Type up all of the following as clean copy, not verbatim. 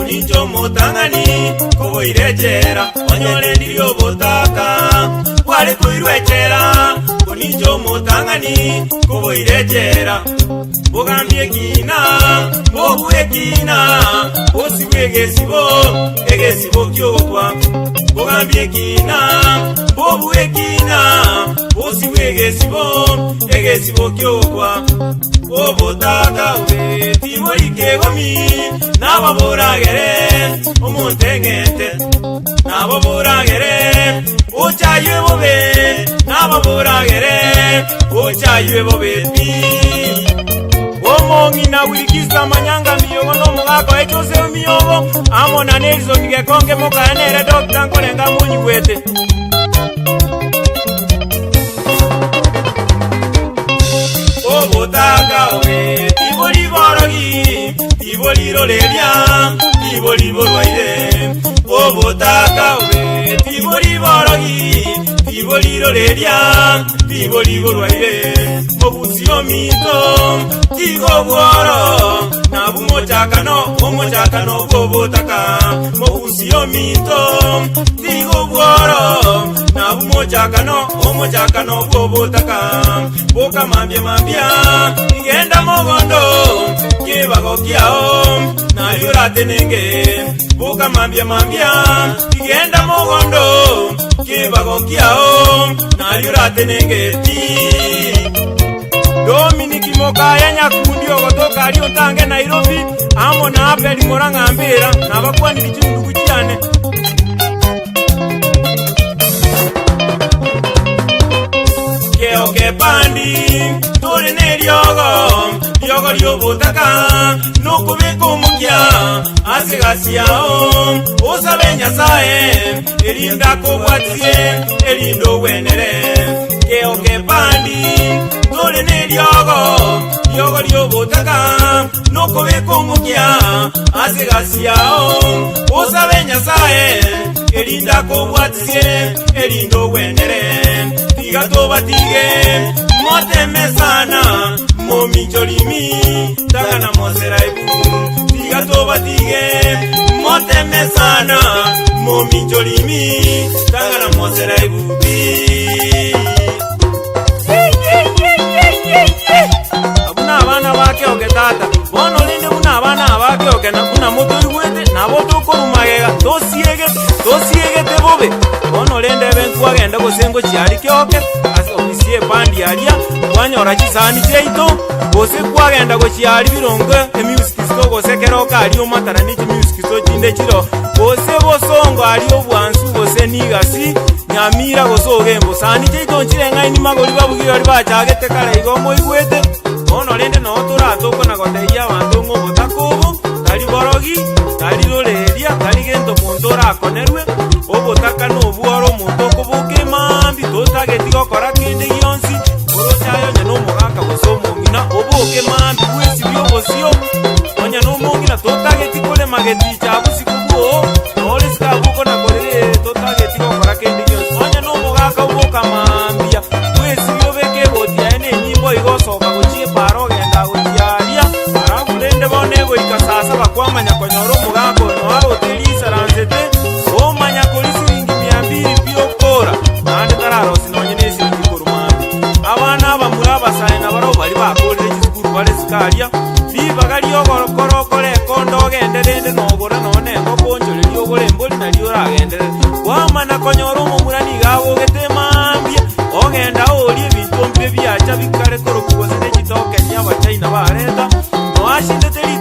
Ninjo motangani kuirejera onyole ndiyo botaka wale kuirejera ninjo motangani kuirejera bogambye kina bobuye kina osiwegesibo kyokwa bogambye kina bobuye kina osiwegesibo kyokwa obotaka we timorike gomi nababoragere umuntengete nababoragere uchaye bobe nababoragere uchaye bobe omongi na wilikiza manyanga miyogo no mugako echose miyogo amona nelizo nigekonge mokanere dokta nkolenga munyi wete obotaka we tibolirolelya tibolibolwaire obotaka we tibolirolelya tibolibolwaire obusio mito tigobworo nabumochakano bwobotaka obusio mito tigobworo nabumochakano bwobotaka bokamambya igenda mogondo kibago kyao nayuratenenge bokamambya igenda mogondo kibago kyao nayuratenenge Dominiki Mokaya nyakundi ogotoka ali ontange Nairobi amo na apeli moranga mbera nabakwani bichundu kuchiane Keoke pandi tole neryogo lyobotaka nokubeko mukya asigasiao osabe nyasaye elindako bwatie elindo wenere Keoke pandi tole neryogo lyobotaka nokubeko mukya asigasiao osabe nyasaye elindako bwatie elindo wenere Tigato batige motemesana mominjolimi tagana moseraibu Tigato batige motemesana mominjolimi tagana moseraibu Abuna abana bake oketata bono linde buna abana bake okena buna moto igwete nabo tokorumagega tosiegete bobe bono lende benku agenda gosengo chiali kyoke asiye pandi alia kwanyora chisani cheito gose kwagenda gochiali birongo music sto gose keroka ali omatara ni music sto chinde chiro gose bosongo ali obwansu gose nigasi nyamira gosogembo sani cheito chirenga ni magori babugi bali bachagete kale igomo igwete bono lende no turatoko na goteia bantu ngo botakobo tali borogi tali loleria tali gento montora konerwe obotaka no buoro mutoko buke mambi totageti gokora kindi yonsi orochayo nyano mugaka gosomo ngina obuke mambi kwesi byobosio onya no mungina totageti kole mageti chabusi kubo nole skabuko na kole totageti gokora kindi yonsi onya no mugaka obuka mambia kwesi byobeke botia ene nyimbo igosoka gochie paro genda gochialia arabulende bonego ikasasa bakwamanya konyoro mugako no arotelisa ransete omanya kolisi Kalia, viva Galio, Corocole, Condo, and the Nobora, no Poncho, Liogol, and Yura, and Wamana Conoro, Muraniga, Ogetemambia, Ogenda, Olivi, Pompevia, Javicar, Corocos, and Chitok, and Yava, China, Vareta, no Ashin the Telly,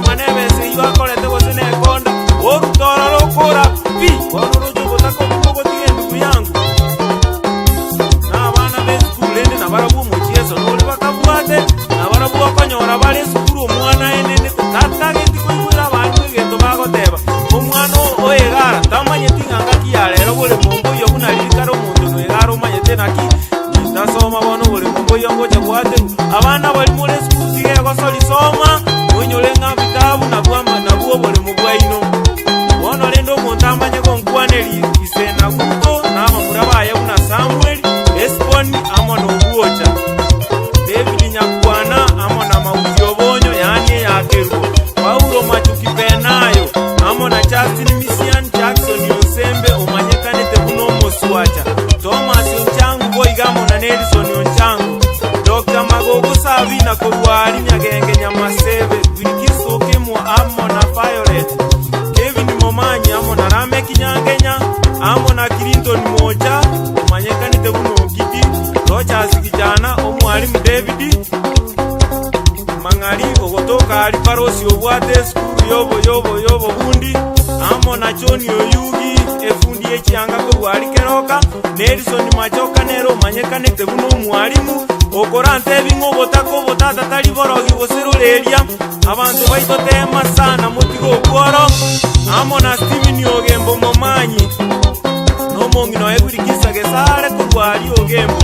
Maneves, you are correct, was an Econda, or Toro, Cora, P, or Rojotaco, and Guyango. Navana, School, and Navarabu, Muchias, and Oliver Capuate. Konyora bale sukuru mwana enene tata geti kuibura bantu gento bagoteba umwana oegara tamanyeti ngaki yarero bole mombo yo kunalirikaro muntu no egaro manyete naki ndasoma bono bole mombo yo ngoje kwate abana bali mule sukuru tige goso soma onyolenga bitabu na bwo bole mu bwaino bono lendo omuntu amanye konkwaneli isena guto n'amamura baye buna Samuel Esponi amona obuocha David Nyakwana amona mauti obonyo yani yakeruo Paulo Machukipenayo amona Justin Misian Jackson Yosembe omanyekane tebuno omoswacha Thomas Onchangu boigamo na Nelson Onchangu Dr. Magogo Sabina Korwali Nyagenge Nyamasebe Wilikiso Kemo amona Violet Kevin Momanyi amona Rame Kinyangenya amona Clinton Moja omanyekane tebuno Gidi Rogers Kijana omwalimu David Mangari ogotoka ali parosi obwate skuru yobo bundi amona Choni Oyugi efundi ekyanga ko wali keroka Nelson Machoka nero manyekane tebuno omwalimu okorante ebingo botata tali borogi boseruleria abantu baitotema sana mutigo kworo amona Steven Ogembo Momanyi nomongino egurikisa gesare ko wali Ogembo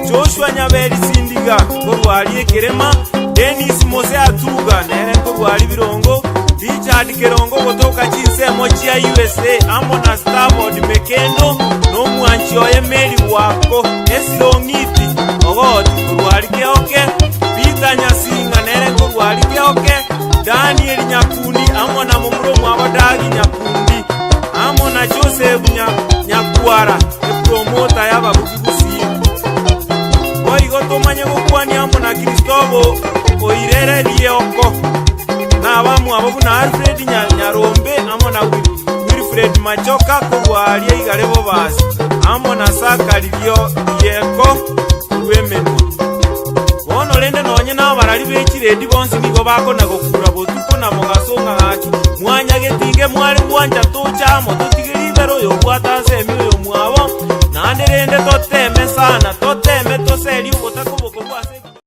Joshua Nyaberi Sindiga ko wali Ekerema Dennis Mose Atuga nere ko wali Birongo Richard Kerongo gotoka chinsemo chia USA amona Starboard Mekendo no mwanchi oye meli wako Esilongiti ogoti kurwali keoke Peter Nyasinga nere kurwali keoke Daniel Nyakundi amona mumuromu abadagi Nyakundi amona Joseph Nyakwara promoter y'ababuzi gusiba oigotomanye gukwani amona Kristobo oirere lioko n'abamu abo buna Alfred Nyarombe amona Wilfred Machoka kurwali igarebo basi amona Sakali yeko rwemenwa bono lende nonye n'abarali b'ekiredi bonsi nigo bakona gokura botuko na mugasonga haki mwanya getinge mwali bwanja tochamo tutigiribero yo bwatase emiyo mwabo nande lende toteme sana toteme toseli ubotako